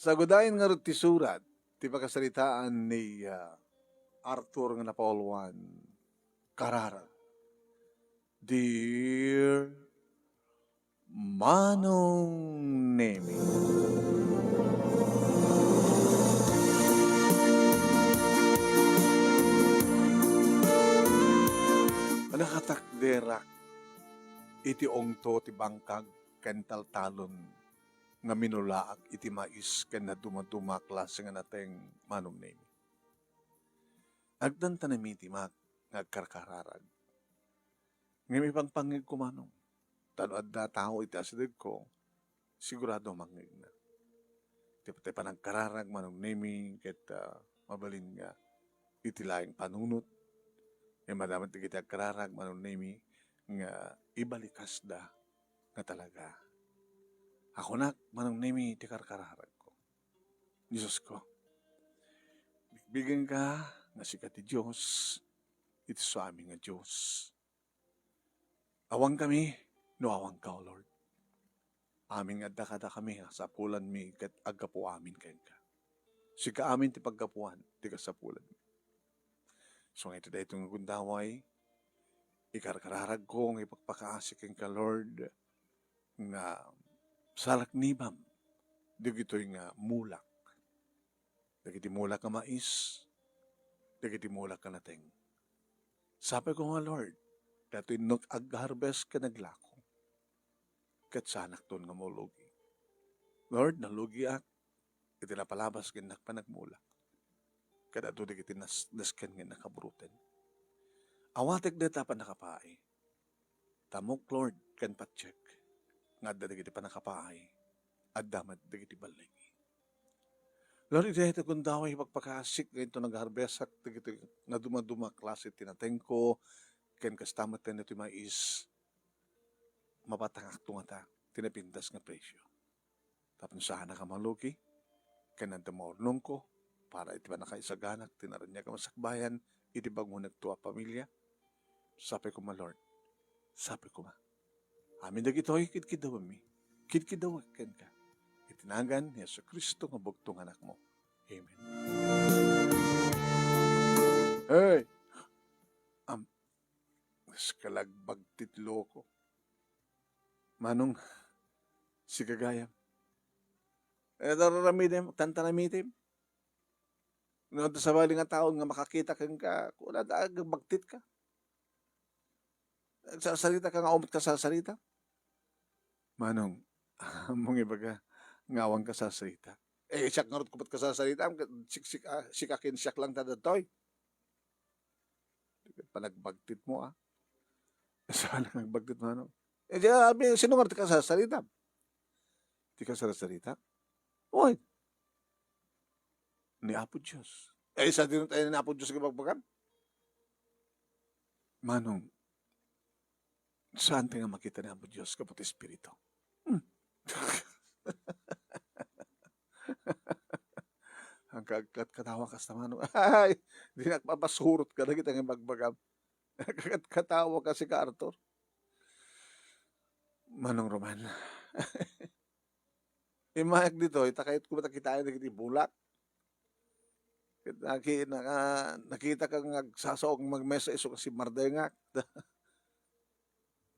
Sa gudain nga rin ti surat, ti pakasalitaan ni Arthur nga Napoleon Carrara. Dear Manong Nemi, nakatakderak iti ongto ti bangkag ken taltalon nga minulaak iti mais ken na dumaduma klase nga nateng Manong Nemi. Agdan tanami ti mak ngagkarkararag. Ngayon ipangpangig ko manong. Tano adda tao iti asideg ko, sigurado mangig na. Ti panagkararag Manong Nemi ket mabalin nga iti laing panunot. E madaman ti kita kararag Manong Nemi nga ibalikas da nga talaga. Ako nak Manong Nemi ti karkararag ko. Diyos ko, bigyan ka nga sikat ti Diyos, iti sa amin nga Diyos. Awang kami, no awang ka, O Lord. Amin nga dakada kami, sapulan mi, kat agapo amin kayo ka. Sika amin ti paggapuan, ti kasapulan mi. So nga ito dahil itong gundaway, ikarkararag ko, ng ipagpakaasik ka, Lord, nga salak nibam, digito'y nga mulak. Dagiti mulak ka mais, dagiti mulak ka nating. Sabi ko nga, Lord, dato'y ag-harvest ka naglako. Kat sanak ton nga mulugi. Lord, nalugi ak, iti napalabas ginak pa nagmulak. Kada ito digiti nasken nga nakabruten. Awatek deta pa nakapaay. Tamok, Lord, kan patsyek. Nga digiti pa nakapaay. Addamat digiti balay. Lord, iti kung daw ay pagpakasik nga ito nag-harbesak, na dumaduma klase tinateng ko, ken kastamat na ito mais, mapatangak tungata, tinapintas nga presyo. Tapos sana ka malugi, ken nanda maurnong ko, para iti ba nakaisaganak, tinaran niya ka masakbayan, iti bago nagtuwa pamilya. Sabi ko ma, Lord, sabi ko ma, amin dagitoy, kitkidaw mi, kitkidaw ken ka. Itinagan ni Yesu Kristo nga bugtong anak mo. Amen. Hey! Kalagbag titlo ko. Manong, si kagayam. Dararamidim, tantanamitim. Nga sa bali nga taon nga makakita kang ka, kung bagtit ka. Sasalita ka nga, umot ka sa salita. Manong, mong ibaga, ngawang ka sa salita. Siyak nga rin kupat ka sa salita, sikakin siyak lang tadatoy. Panagbagtit mo Saan nagbagtit mo ano? Sino nga ka sa salita? Di ka sa salita? Oy, ni Apo Diyos. Sa din tayo ni Apo Diyos kapagbagan? Manong, saan tayo makita ni Apo Diyos kapag Espiritu? Ang katawa ka sa manong, ay, di nagpapasurot ka na kita ng bagbagam. Katawa ka si ka Arthur. Manong Roman. Imayak dito, itakayot ko matakitaan na kiti bulak. Nakita kang nagsasaog magmesa iso kasi mardengak.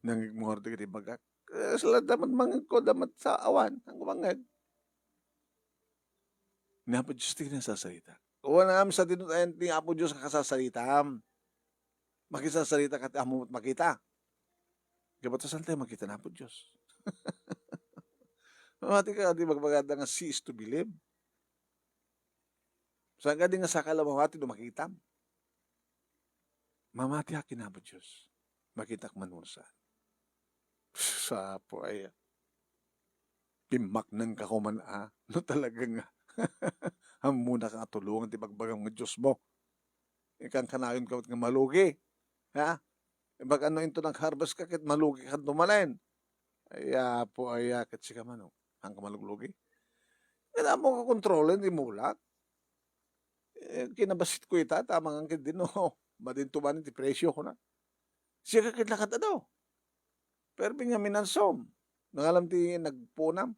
Nangigmordo kiti bagak. Sila damat mangag ko, damat sa awan. Ang kumangag. Ni Apo Diyos di nasasalita. Uwan na sa tinutayan ni Apo Diyos kasasalita. Makisasalita ka amo makita. Gabat sa tayo makita na Apo Diyos. Mamati ka di magbagada nga cease to believe. Saan ka di nga sakala mamati do makita. Mamati akin Apo Diyos. Makita ka manunsan. Sa po ay pimak ng kakuman no talagang muna ka tulungan ti bagbagang ng Diyos mo. Ikang kanayon ka nga malugi. Ha? Bag ano ito nag-harvest ka kit malugi ka dumalain. Ay po ay kat si kamano. Ang kamaluglugi. Kaya mo ka kontrolin, di mulak. Kinabasit ko ita, tamang ang din no. Madintumanin ti presyo ko na. Siya kakitlakat na daw. Pero pinyaminansom. Nangalam ti nagpunam.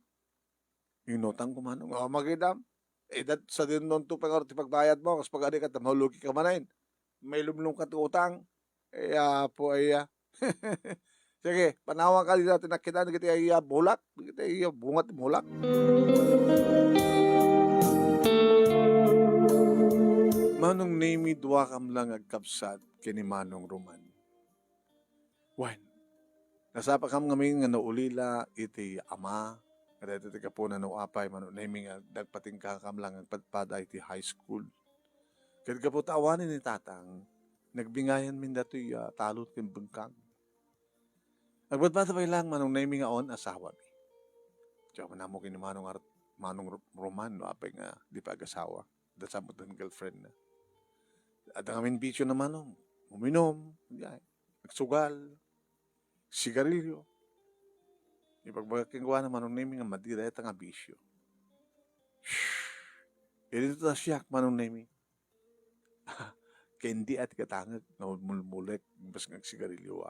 Inutang ko manong, magidam. Dat sa din nun to pag ti pagbayad mo, kas pag ka mahulugi ka manain. May lumlum ka ti utang. Po Sige, panawang ka dito tinakita kita bulak, kita bungat bulak. Manong name dua kam lang agkapsat kini Manong Roman. Wan, nasapa kam ngamin nga naulila iti ama, kada iti kapo na apay manong name nga dagpating kakam lang agpadpada iti high school. Kada kapo tawanin ni tatang, nagbingayan min dato'y talot kin bengkang. Agpadpada pa lang manong name nga on asawa mi. Diyan manamo kini Manong Roman no apay nga di pa agasawa. Dasamot ng girlfriend na. At ang amin bisyo naman, uminom, nagsugal, sigarilyo. Ipagbaking gawa naman ng naming nga madireta nga bisyo. Dito ta siyak manong naming. Kendi at katangag, mulmulek, bas ng sigarilyo.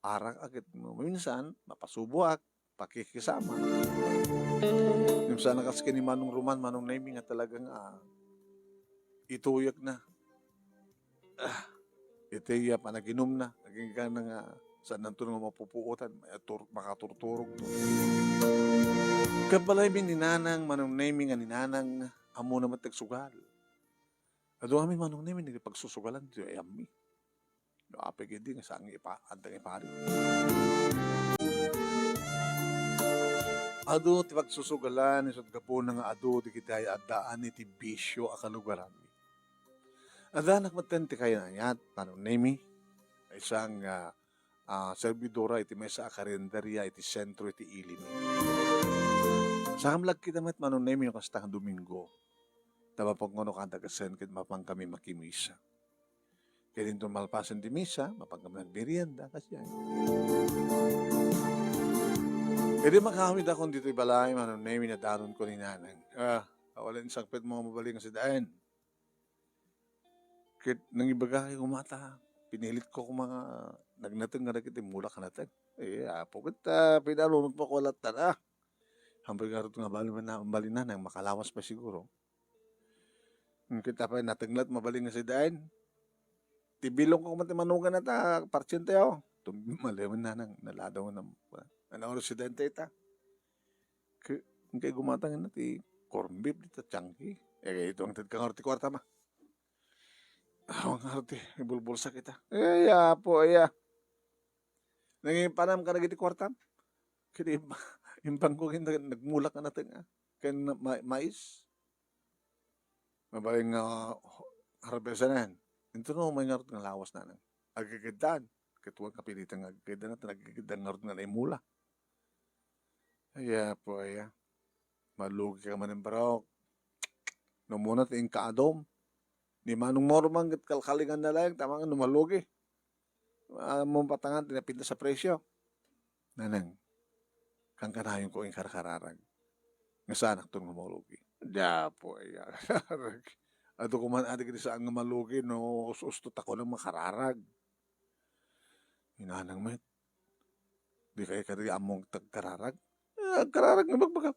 Arak agad mo. Minsan, mapasubuak, pakikisama. Minsan nakas ni Manong Roman, Manong naming nga talagang ituyak na. Ito yung panaginom na. Naging ka na nga saan nanto nga mapupuutan. Makaturturog to. Kapalay min ninanang Manong naming nga ninanang amo na matagsugal. Ado kami Manong naming nagpagsusugalan. Ito ay ami. Apay hindi nga saan andang ipari. Ado ti pagsusugalan isod gapo nga ado ti kitay addaan iti bisyo akalugaran. Ada nakmatan ti kaya nayat Manong nemi isang servidora iti may sa akarendarya iti sentro iti Ilim. Sa kamlag kita met Manong nemi yung kastang Domingo. Taba pag ngono kanta kasen kit mapang kami makimisa. Kaya din malpasan di misa, mapang kami nagmerienda kasi yan. Pwede makahawid akong dito ibalay, Manong nemi na daron ko ni nanang. Kawalan sakpit mga mabaling sa daan. Kit nang ibaga kayo kumata, pinilit ko kung mga nagnateng nga nakit, mula ka natin. Apo kita, pinalunod po ko lahat na. Hambal nga rin nga bali na, nang makalawas pa siguro. Kita pa natenglat, mabaling nga sa daan. Tibilong ko matimanugan na ta, parsyente ako. Maliwan na nang naladaw na. Ano si dente ita? Kaya gumatang na ti corn beef dito, changki. Ito ang tad kang orti kwarta ma. Ang orti, ibulbulsa kita. Po. Nanging panam ka nagiti kwarta. Kaya impang ko nagmulak na natin. Kaya mais. Mabaling harbesanan. Ito no, may ngarot ng lawas na nang. Agagandaan. Katuwang kapilitan ng agagandaan natin. Agagandaan ngarot na naimula. Po. Malugi ka man ng barok. Numuna ting kaadom. Di Manong Mormang at kalkalingan na lang. Tama nga numalugi. Mong patangan, tinapinta sa presyo. Nanang, kang kanayon ko yung karakararag. Nga saan akto numalugi. Po. Ato kuman adik di saan nga malugi no ustot ako ng makararag. Hinanang met. Di kaya kari among tagkararag. Kararag nga magbaga.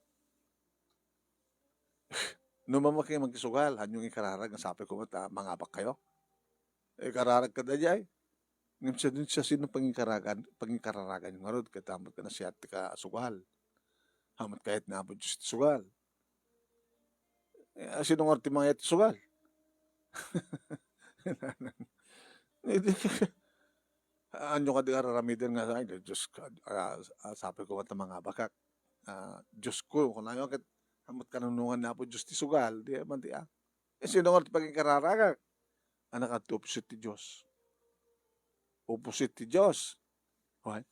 Numama kayo magkisugal, hanyong ikararag, ang sabi ko mangabak kayo. Kararag ka na dyan. Ngayon siya sino pangikararagan yung marod, katamot ka na siya at ka sugal. Hamat kahit naabot just sugal. Sinong orti mga iti sugal? Anyo ka di araramidin nga sa akin, Diyos sabi ko mga bakak. Diyos ko, kung nayo kat hamot kanunungan na po Diyos ti sugal, di man di sino nga paging kararaga? Anak at opposite ti Diyos. Opposite ti Diyos. What?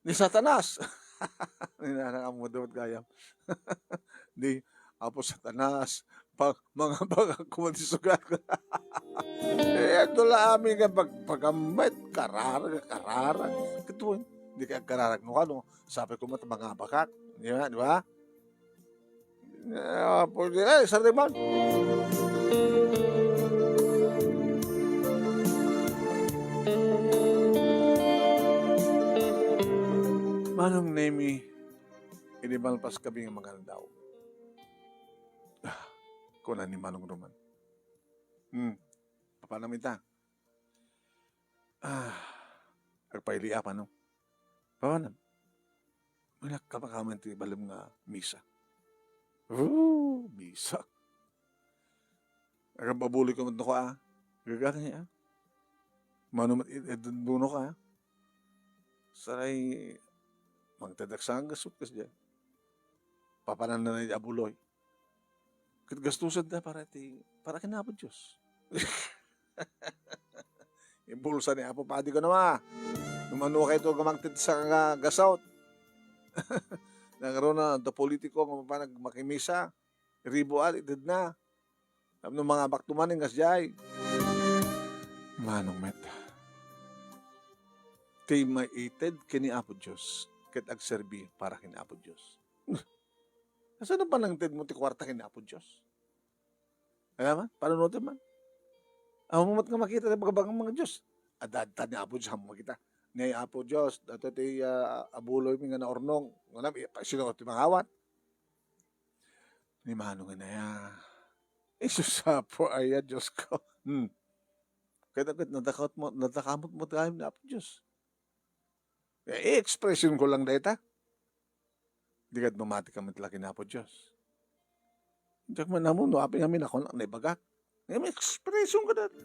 Ni Satanas. Ninanang mo dapat gayam. Di, apo Satanas, mga bagang kumanti sugal. Ito lang amin nga pagkamit, kararag. Kituin, hindi ka kararag mo ka, no? Sabi ko mga bakak. Di ba? Sarang man. Manong nemi, Inimalpas kami ng mga daw. Kuna ni Manong Roman. Papanamita. Agpaili apa no? Papanam. Mayak kapakaman ti balim nga misa. Misa. Agam pabuli ko mo ko Gaga niya Manumat duno ka Saray magtadaksang gasot kas dyan. Papanan na na abuloy. Gastusan da para kinapod Diyos. Impulsa ni Apo Padi ko naman. Numano kayo ito gamagtid sa gasaut. Nagkaroon na the politiko kung paano makimisa. Ribo itid na. Sabi ng mga baktumanin kasjay. Manong met. Kay maited kini Apo Diyos. Kat agserbi para kini Apo Diyos. Nasaan na pa nang tid mo ti kwarta kini Apo Diyos? Alam man? Paano notin man? Ang mamat nga makita na bagabagang mga Diyos. Adad ni Apo Diyos, makita. Ni Apo Diyos, dato ti abuloy mi nga na ornong. Sino ti mangawat? Ni Manong na ya. Isus Apo ay Diyos ko. Kaya natakamot mo tayo ni Apo Diyos. I-expression ko lang data. Di ka't mamati ka matlaki na Apo Diyos. Diyak man na mo, no, aping amin ako na naibagak. May expression ka dati.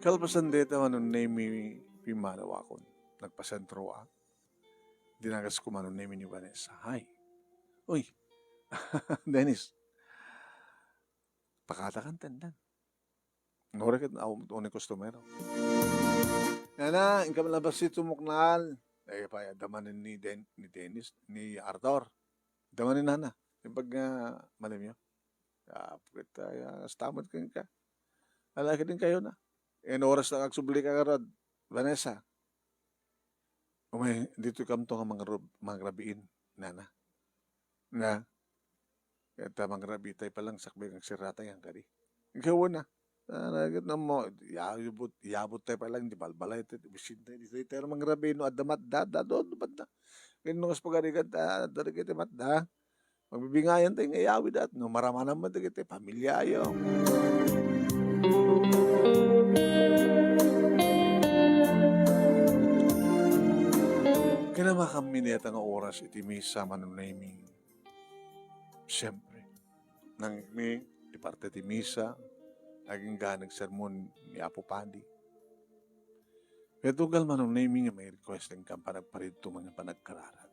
Kalpasan dito, name pimanawa ko. Nagpasentro Dinagas ko name ni Vanessa. Hi. Uy. Dennis. Pakatakan tendan. Ngora kat na ako customer. Yana, ingka malabas si tumuknal. Ay pa damanin ni Dennis, ni Arthur. Damanin nana. Yung pag malam yun. Stamad ka. Alaki din kayo na. Oras na kagsubli ka karod. Vanessa. Dito kam to nga mga rabiin, nana. Na. Kaya mga rabitay palang sakbay kang siratay ang kari. Ikaw na. Nagit na mo, yabot tayo pa lang, di balbalay tayo, bisin tayo, di tayo mga rabino, adamat da, doon, na. Ganyan nung pagkarigat, darigit mat da, magbibingayan tayo ngayawi dat, no, marama naman tayo, pamilya yo. Kaya kami niyata nga oras, iti misa manunaming, siyempre, nang di parte ti misa, naging ganag sermon ni Apo Padi. Kaya tugal man ang naming may request ng kampanagparito mga panagkararag.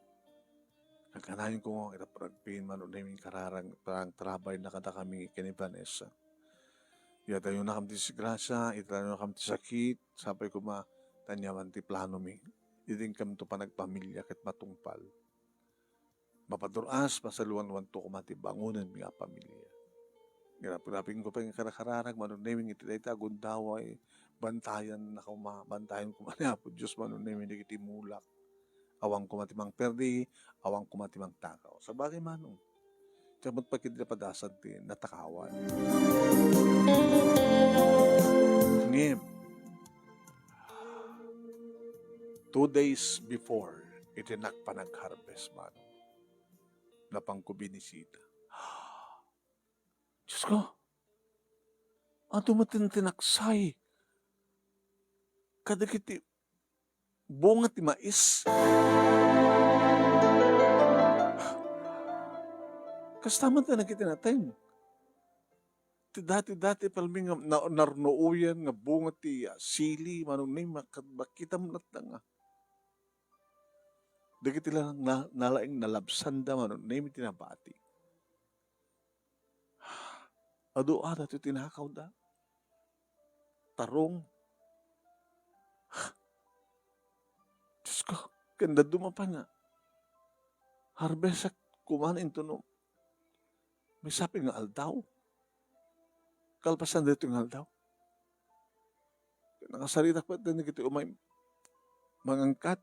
Nagkanayin ko nga itapragpin man ang naming kararang parang trabay na kada kami kini Vanessa. Yata yun na kami disgrasya, itayo na kami sakit, sapay ko tanyaman ti plano mi. Iting kami to panagpamilya kat matungpal. Mapaduras, masaluan-wan to kumati bangunan mga pamilya. Rapin ko pa yung karakararag, manunaming iti dayta, gundaway, bantayan na bantayan ko man po Diyos, manunaming iti mulak. Awang kumatimang perdi, awang kumatimang takaw. Sa bagay manong, tiyamat pa kita padasan ti natakawan. Ngim, 2 days before, itinak pa nag-harvest manong, napang ko binisita. Diyos ko, tinaksay. Kadagiti, bunga ti mais. Kastaman na nakitinatay. Dati palming narnouyan nga bunga ti sili, manong name, makita mo na nga. Dagiti lang nalaing nalabsanda, manong name tinabati. Ado ito tinakaw da. Tarong. Diyos ko, kanda dumapa nga. Harvest kumanin to no. May sabi nga aldaw. Kalpasan dito nga aldaw. Nakasarita pa din kita umay mangangkat.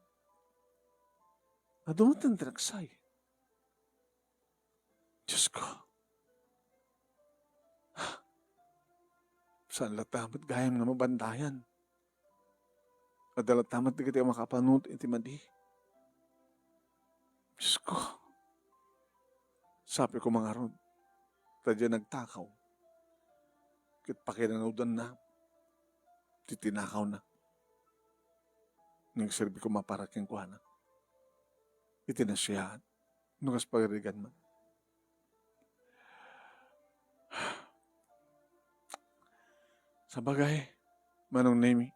Adumatan tinaksay. Diyos ko. Saan latamat gayam nga mabandayan? Madala tamat di kita makapanut iti madi. Diyos ko, sabi ko mga rod, tadya nagtakaw. Kit pakinanodan na, titinakaw na. Nang serbi ko maparaking ko na. Itinasyahan. Nukas pagarigan man. Sa bagay, manong name,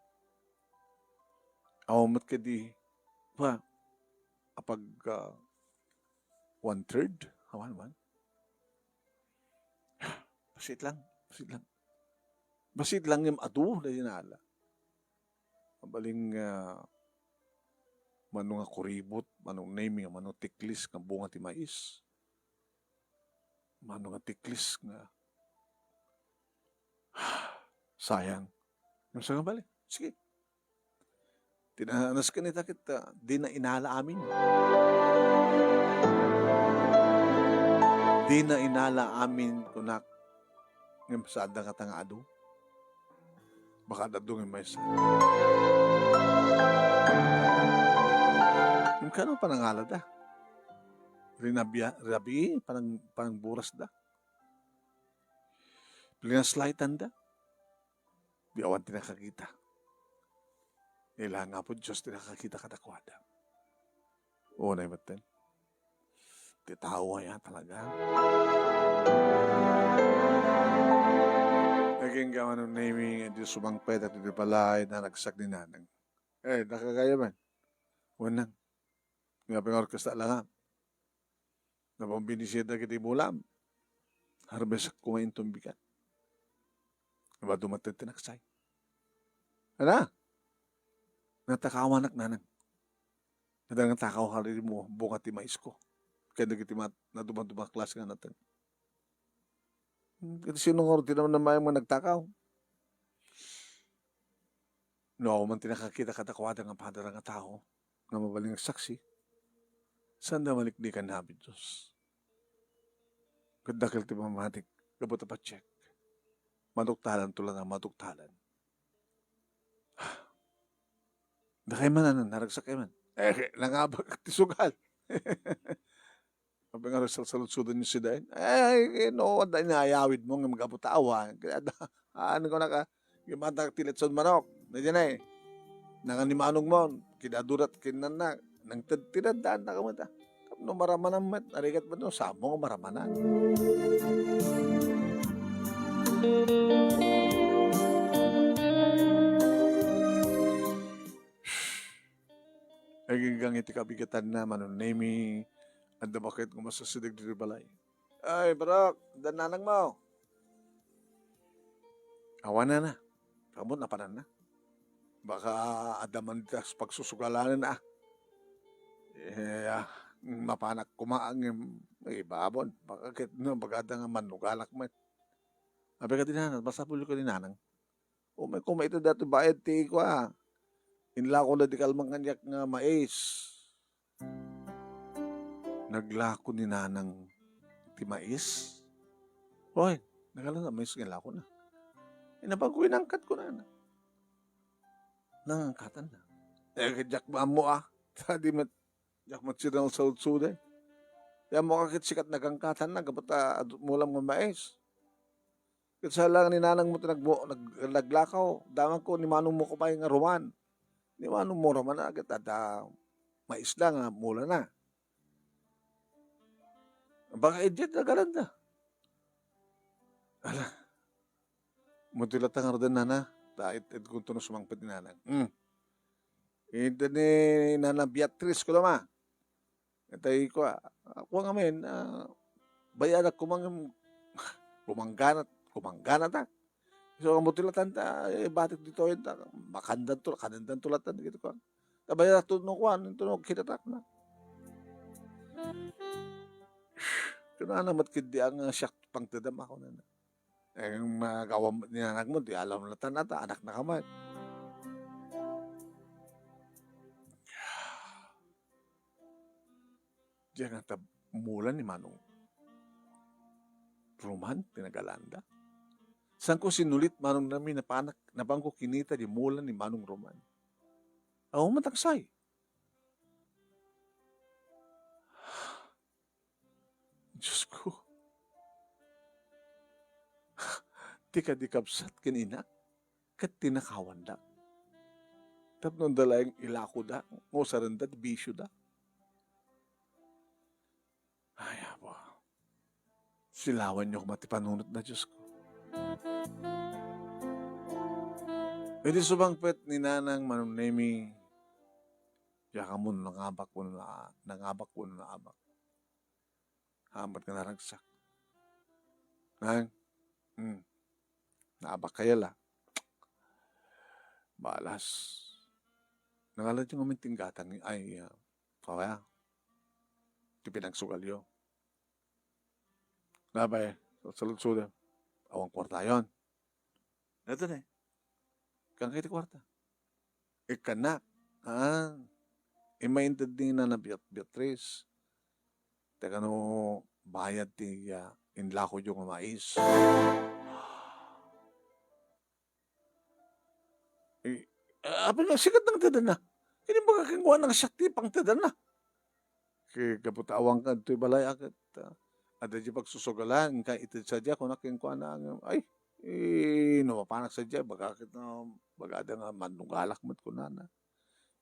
awamat ka di, apag 1/3, awan. Basit lang. Basit lang yung adu na yunala. Mabaling manong nga kuribot, manong name, manong tiklis nga bunga ti mais. Manong nga tiklis nga sayang. Yung sa balik, sige. Tinanas ka nita kita, di na inala amin. Di na inala amin kunak ng pasada ka tanga ado. Baka dadong yung may sa. Yung kano panangala da? Rabi, parang buras da. Pinaslaitan da. Di awan tinakakita. Ilang nga po Diyos tinakakita katakwada. Oo na ibatin. Titawa yan talaga. Naging gawa ng naming Diyos sumangpet at palay na nagsak ni nanang. Nakakaya man. Wanang. Nga pang-orkesta lang. Napambinisya na kita ibulam. Harbesak kumain tumbikan. Diba dumating tinaksay? Ano? Natakawanak nanang. Nadang takaw halili mo, bunga ti mais ko. Kaya nagitimat na dumang klase nga natin. Kasi sinong orti naman na mayang nagtakaw. No, man tinakakita katakwada ng padara nga tao na mabaling saksi. Saan na malikdikan nabi Diyos? Kadakil ti mamatik, gabot pa check. Maduktalan tulad ng maduktalan. Nakay man naragsak kayo man. Nangabag ti sugal. Sabi nga salud-sudan niyo si Dain. No, dahil naayawid mo nga mag-abutawa. Ano ko naka, gimatag tilit sa manok. Nandiyan na nanganimanong mo, kinadurat kinana, nang tinadaan na kamata. No maramanan mat, arigat ba no, samo nga maramanan. Hanggang iti kabigatan na manunemi, anda bakit kung masasidig dito balay. Ay, Barok, dananang mo. Awan na. Kamot na panan na. Baka adaman dita sa pagsusugalanan na. Mapanak kumaang babon. Baka bagada nga manugalak mo. Sabi ka dinanang, basta pulo ka dinanang. May kumay ito dati bayad ti ko inlako na di kalmang kanyak nga mais. Naglako ni nanang ti mais. Hoy, nagala na mais nga lako na. Inabagoy nangkat ko na. Nangangkatan na. Kajak ba mo Tadi met, jak matsidang sa utsuday. Kaya mo kakit sikat nagangkatan na, kapata mulam nga mais. Kasi lang ni nanang mo naglakaw. Damang ko, ni manong mo kumain nga roman. Ni manong mo roman na agad. At mais lang nga, mula na. Baka edit na galanda. Ala. Mutilat ang ardan na. Tait kung ito na sumangpit ni nanang. Ito ni Nana Beatrice ko naman. Itay ko, ako nga men, bayarak kumangganat ta. So, ang mutilatan ta, batik dito yun, makandan tulatan, gitu ko. Tabayarak tunong ko, tunong kitatak na. Kaya naman kindi ang siyak pang tadam ako na. Yung magawang ninanag mo, di alam na tanata, anak na kamay. Diyan ang mulan ni Manong Roman, tinagalanda. Saan ko sinulit Manong namin napanak, nabang ko kinita di mulan ni Manong Roman. Ako mataksay. Diyos ko. Di ka di kapsat kanina. Kat tinakawan da. Tapos dalayang ilako da. Ngo saranda, bisyo da. Ay, abo. Silawan niyo kung matipanunot na Diyos ko. Pwede subangpet ni nanang manunemi. Yaka mo nangabak mo na abak. Hamat ka naragsak. Nang, naabak kaya la. Balas. Nangalan yung uminting gatang ay, kaya. Di pinagsugal yun. Nabay, salud-suda. Awang kwarta yun. Ito na eh. Kang kiti kwarta. Ikanak. Imaintad din na Beatrice. Teka no, bayad ti inlako yung mais. Apa nga, sikat ng tadan na. Hindi ba kakingwa ng sakti pang tadan na? Kaya kaputawang ka, ito'y balay akit. Ada di pagsusugalan, ka ito sadya, kung nakingwa na, ay, numapanak sadya, bagakit na, bagada nga, manugalak mat ko na.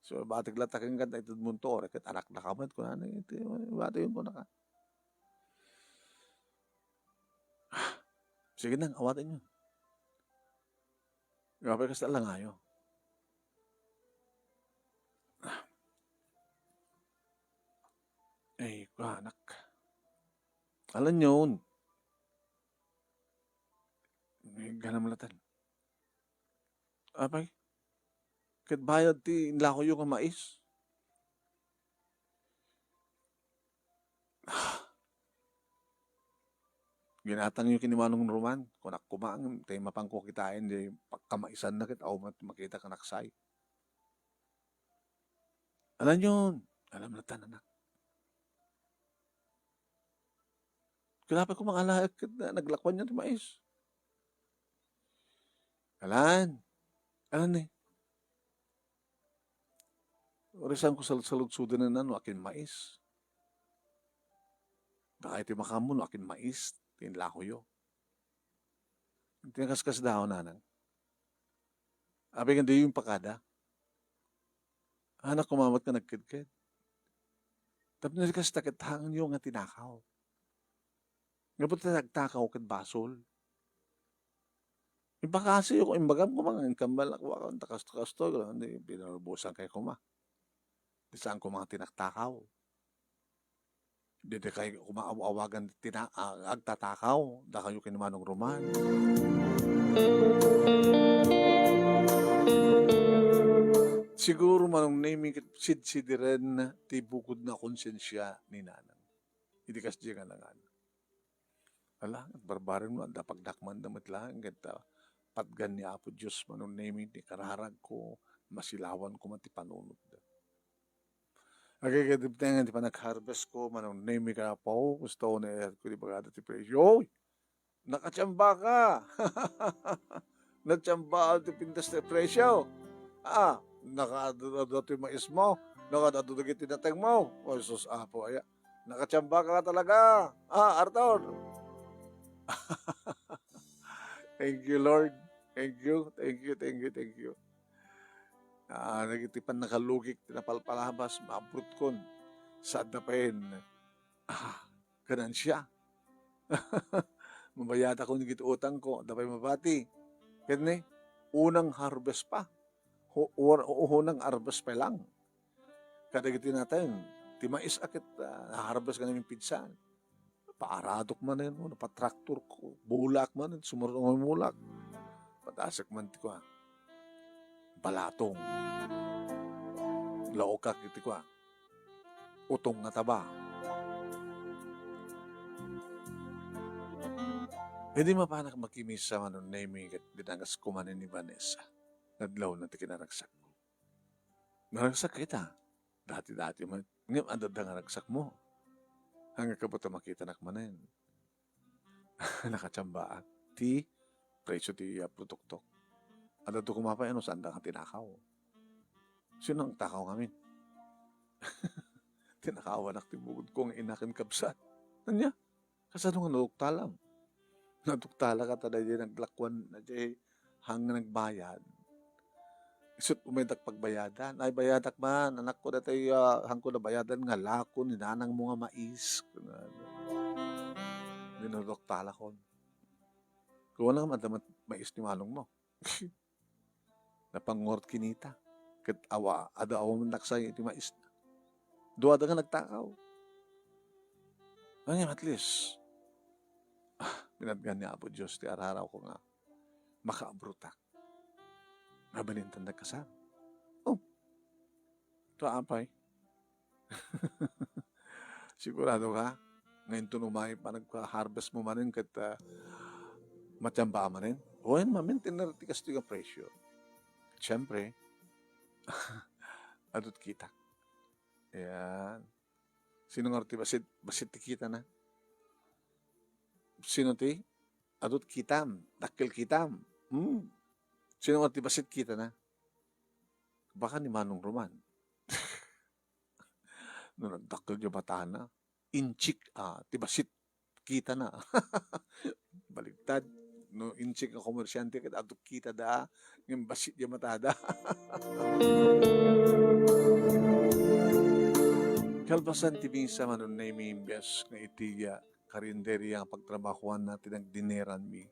So, batig lataking ganda, ito munto, rekit anak na kamat ko na, ito, bato yun ko na ka. Sige nang, awatin yun. Gapay kasi lang ayo. Ay, anak. Alam yun. Ganam latan. Apay, kat bayad ti inlako yung mais. Ginatan yung kinimanong Roman. Kung nakumaang, tayo mapangko kitain, di pagkamaisan na kita, o makita ka naksay. Alam yun. Alam na tanan. Kinapay ko mga alahat, naglakwan niya ng mais. Alan eh. Orisan ko salud-sudan na nano, akin mais. Baka iti makamun, akin mais. Tinlako yo. Tinakaskas daw nanang. Abi nga yung pakada. Anak kumamot ka nagkidkid. Tapos nalikas takithangan yung nga tinakaw. Nga po nagtakaw kad basol. Iba kasi yung imbagam ko mga kambal ako ang takas-takas to. Hindi pinarubusan kay kuma. Di saan ko mga tinaktakaw. Di kayo kumaawagan agtatakaw. Da kayo kinamanong Roman. Siguro manong naming sidsidiren na ti bukod na konsensya ni nanang. Hindi kasi diya nga nangan. Ala, barbarin mo, dapat dakman damit lang. Ganda, patgan ni Apo Diyos manong naming ni kararag ko, masilawan ko man ti panunod. Agay-gadibtengan ti panag-harvest ko, manong naming ka po, gusto ko na ko di bagada ti presyo. Nakatsamba ka! Natsamba ti pintas ti presyo. Nakadado yung mais mo, nakadado yung tinateng mo. O, sus, Apo, aya. Nakatsamba ka talaga. Arthur. Thank you, Lord. Thank you. Nagitipan nakalugik, tinapalpalabas, maabrut kon. Saan na pa yun? Ganan siya. Mabayata ko nagit utang ko, dapay mabati. Kaya unang harvest pa. Unang harvest pa lang. Kadagiti natin, timais akit harvest ka namin pinsan. Paaradok man yun, napatraktor ko, bulak man yun, sumurong mulak. Patasak man ti ko balatong. Laokak iti ko utong nga taba. Hindi mapanak makimis sa manon naming at dinangas kumanin ni Vanessa. Nadlaw na ti kinaragsak ko. Naragsak kita. Dati man. Ngayon, andad na naragsak mo. Hanggang kabuta makita nakmanin. Nakatsamba at ti presyo ti produktok. Andad to kumapay, saan da ka tinakaw. Sino ang takaw ngamin? Tinakawanak ti bugod ko ang inakin kabsat. Anya? Kasano nga naduktalam? Naduktala ka tada di naglakwan na di hang nagbayad. Isut umedak pagbayadan. Ay bayadak man, anak ko na tayo hang ko na bayadan nga lako ni nanang mo nga mais. Dinaduktala ko. Kung wala nga madamat mais ni manong mo. Napangort kinita. Kat ada awa man naksay iti mais na. Duwa da nga nagtakaw. Ano at least, pinadgan niya po Diyos, ti araraw ko nga, makaabrutak. Mabalintan nagkasama. Oh, ito apay. Sigurado ka, ngayon tunumay pa nagka-harvest mo manin kat matyamba manin. O yan, mamintin na tikas ti nga presyo. Siyempre, adot kita. Ayan. Sino nga ti basit ti kita na? Sino ti? Adot kitam. Dakil kitam. Sino nga ti basit kita na? Baka ni Manong Roman. No, nagdakil yung bataan na. Inchik, ti basit kita na. Baligtad. No, inchik ang komersyante kat adot kita da. Yung basit yung matada. Kalbasan ti minsan manon na imiimbes nga itiya karinderya ang pagtrabahuan natin ang dineran mi.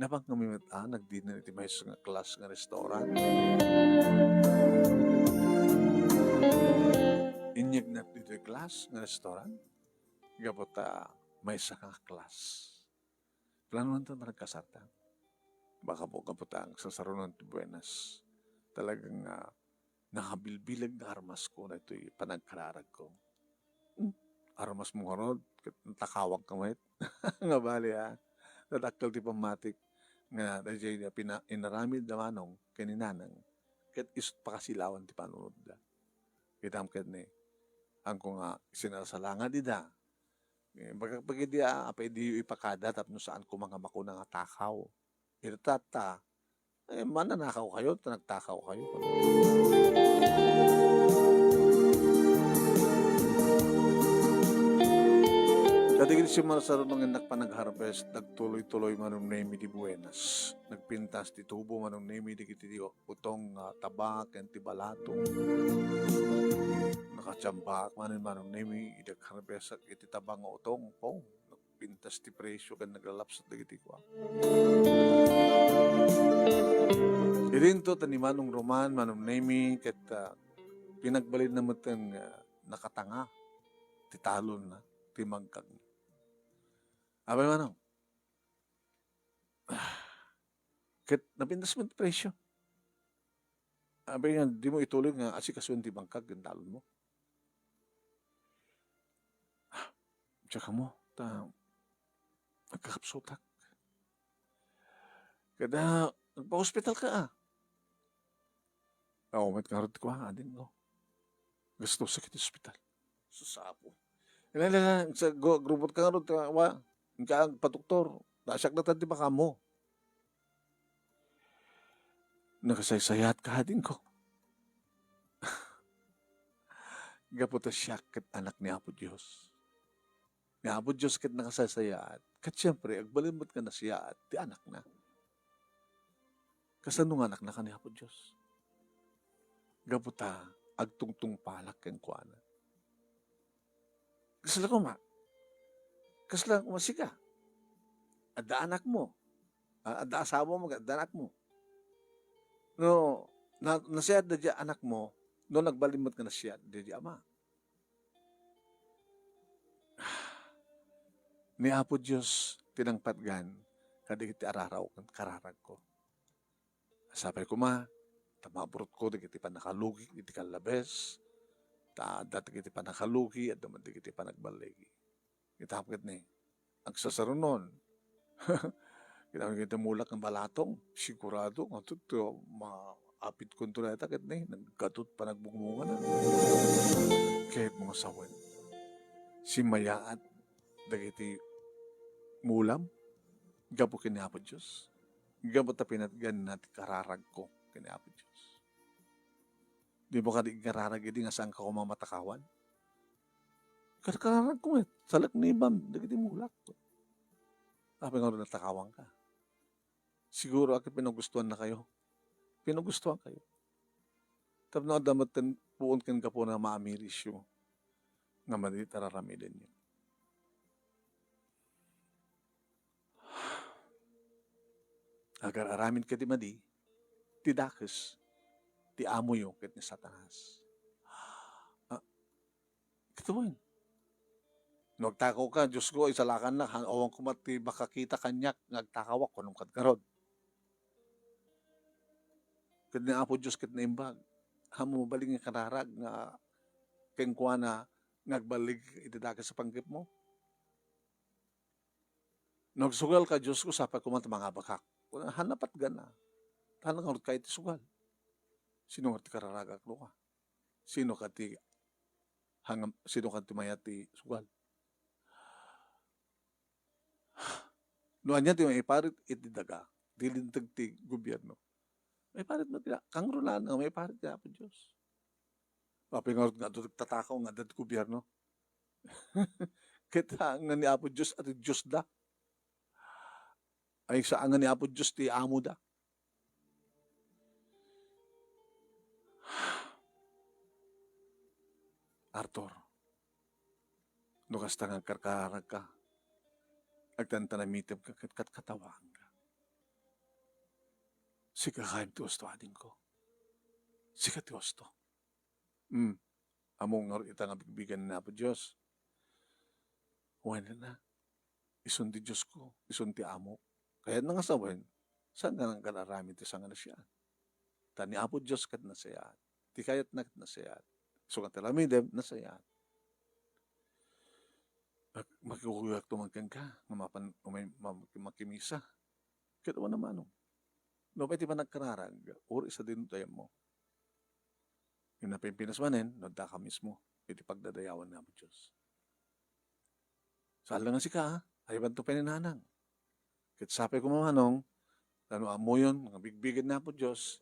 Napang kami nagdiner iti may nga class nga restaurant. Inyag na dito class nga restaurant. Gapot may isa nga class. Plano nito nagkasarta. Baka po kapot ang sasarunan ti Buenas. Talagang nakabilbilag na armas ko na ito'y panagkararag ko. Armas mo karod, takawag kamay. Nga bali nadakkel ti pamatik nga dajay inaramid da manong kaninanang ket isut pakasilawan ti panunod da. Kitam ket ni angko nga sinarsalanga di da. Pag di apay di ipakada tapno saan ko mga makuna nga takaw. Irtata mananakaw kayo, nagtakaw kayo. Katigil si Marsaro nung nagpanag-harvest, nagtuloy-tuloy manong nemi di Buenas. Nagpintas di tubo manong nemi di kiti utong tabak, and tibalatong. Nakachambak manong nemi, idag-harvest at iti tabang utong. Nagpintas di presyo kan naglalapsat di kiti kwa. Irinto tani manong Roman, manong nemi, ket pinagbalid na mutan nakatanga, titalon na, timangkag na. Abay manong, ket napintas mo presyo. Abay nga, di mo ituloy nga asikasuan di bangkag, gandalon mo. Tsaka mo, nagkakapsutak. Kada, nagpa-hospital ka met karot ko adin ko. Gusto sakit hospital. Susapo. Ilan, sa grupot ka karot, ka patuktor. Nasyak na tanti baka mo. Nakasaysayat ka din ko. Gaputa siya kat anak ni Apo Diyos. Ni Apo Diyos kat nakasaysayat. Kat siyempre, agbalimot ka na siya at ti anak na. Kasanong anak na ka ni Apo Diyos. Gaputa, agtungtung palak kang kuana. Kasala ko kasla kumasika. Ada anak mo. Ada asawa mo, ada anak mo. No, nasiyad na diya anak mo, no nagbalimot ka na siya, diya ama. Ni Apo Diyos, tinangpatgan, kadigiti araraw kan kararag ko. Sabi ko tamabrot ko, digiti pa nakalugi, digiti kalabes, dati kiti pa nakalugi, at naman digiti pa nagbaligi. Kitapit ni, ang sasarunon, kita mulak ng balatong, sigurado, maapit ko ito na ita, kat ni, naggatut pa nagbungungan. Kahit mga sawan, si mayaat, dagiti mulam, gapo kiniapo Diyos. Gapo ta pinatgan natin kararag ko kiniapo Diyos. Di mo ka di kararag, di nga saan ka kumamatakawan. Kararag ko salak ni Ibam, dagiti mulak. Sabi nga rin natakawan ka. Siguro ako pinagustuhan na kayo. Pinagustuhan kayo. Tapos na damatan puon kan ka po na maamiris yung nga maditararamidin niyo. Agar aramin ka di madi, ti dakes, ti amo yung ket ni Satanas. Kituin. Nagtakaw ka, Diyos ko, isalakan na, awang kumati makakita kanyak, nagtakawak, kunong kadkarod. Ket ni Apo Diyos ket na imbag. Hamo baling nga kararag nga kengkwa na nagbalig itidaka sa panggip mo. Nagsugal ka, Diyos ko, sapa kumanta mga bakak. Hanapat gana. Tanang nga kahit sugal. Sino nga ti kararagak lo ka? Sino ka ti mayati sugal? Noan yan ti may iparit itidaga. Dilintag ti gobyerno. May parit mo tila. Kang rulaan nga may parit nga po Diyos. Papingarot nga doon tatakaw nga dati gobyerno. Kita nga ni Apo Diyos at Diyos da. Ay sa nga ni Apo Diyos ti amo da. Arthur, nukas tangang karkarag ka. Agtantanamitim ka katawang ka. Sika kain ti usto ading ko. Sika ti usto. Among nga ita nga bigbigan na po Diyos. Wala na. Isun ti Diyos ko. Isun ti amo. Kaya nga sabihin, saan nga nang kanarami ti sanga na siya? Tani Apo Diyos kat nasayat. Ti kayat na kat nasayat. So nga talamidem, nasayat. Makikuyak tumangkan ka. Makimisa. Kaya naman naman. No, pwede pa nagkararag. Or isa din tayo mo. Yung napimpinas manin, nagda ka mismo. Iti pagdadayawan na mo Diyos. Saan lang nga si ka, ayaban to peninanang. Kitsape ko mamanong, lalo amo yun, mga bigbigan na po Diyos,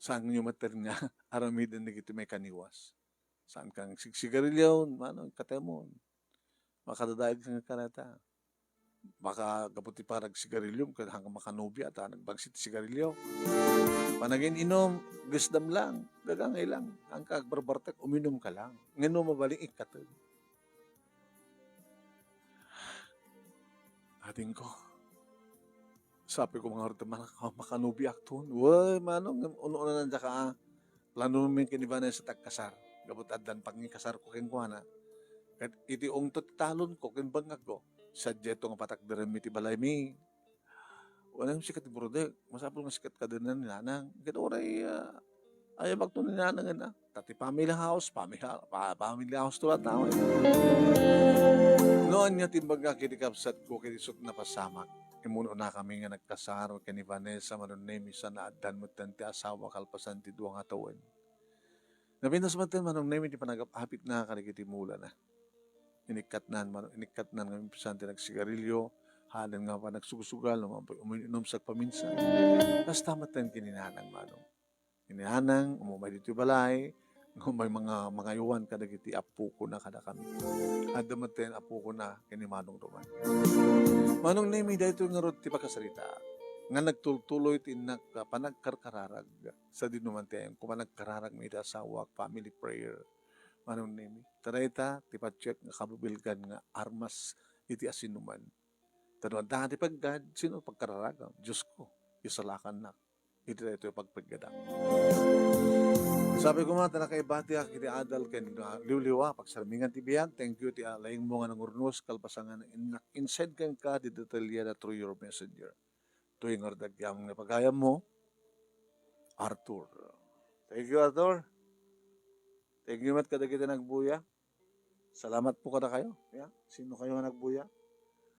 saan nyo mater nga, aramidan na gito may kaniwas. Saan kang sigsigarilyo, katemon, makadadayag kang karata. Baka kaputi parang sigarilyo, hanggang makanubi at nagbangsit sigarilyo. Panagin inom, gisdam lang, gagangay lang. Ang kagbarbartak, uminom ka lang. Ngano mabaling ikatag. Ating ko, sabi ko mga orta, makanubi akton. Uy, manong, uno-una nandiya ka, plano namin kinibanay sa tagkasar. Gabot adan pangikasar ko kengkuana. Kat iti ungtot talon ko, kinbangag ko. Sadyeto nga patak deren mi ti balay mi. Walang sikat ti brode, masapol nga sikat ka din na ninanang. Kaya oray, ayaw magto ninanang na. Tati family house to at tao. Noon niya timbaga kinikapsat ko kinisot na pasamak. Imuno na kami nga nagkasaro kani Vanessa manunemi sa naadan mo ti asawa kalpasan ti duwang atawan. Napintas man manong nemi ti panagapapit na kaligiti mula na. Inikat nan nga impisan ti nagsigarilyo, halan nga pa nagsusugal, uminom sa paminsan. Tapos tamat tan kininanang manong. Kininanang, umumay dito balay, may mga iwan ka nagiti apo ko na kada kami. At damaten apo ko na kinimanong duman. Manong nemi dahito nga rod ti pagkasarita, nga nagtuloy ti panagkarkararag sa dinumantayang kumanagkararag may asawa, family prayer. Manong nemi. Tarayta, ti pacheck nga kabubilgan nga armas iti asinuman. Tanong dati paggad, sino pagkararag? Diyos ko, isalakan na. Iti na ito yung pagpaggadang. Sabi ko mga tanakaibati kiti adal ken liwliwa pagsarmingan ti biyan. Thank you ti alayng mo nga nangurnos kalpasangan inside ken ka di detalya through your messenger. Tuwing ordagyam nga pagayam mo, Arthur. Thank you, Arthur. Thank you mat kada kita nagbuya. Salamat po kada kayo. Yeah. Sino kayo nga nagbuya?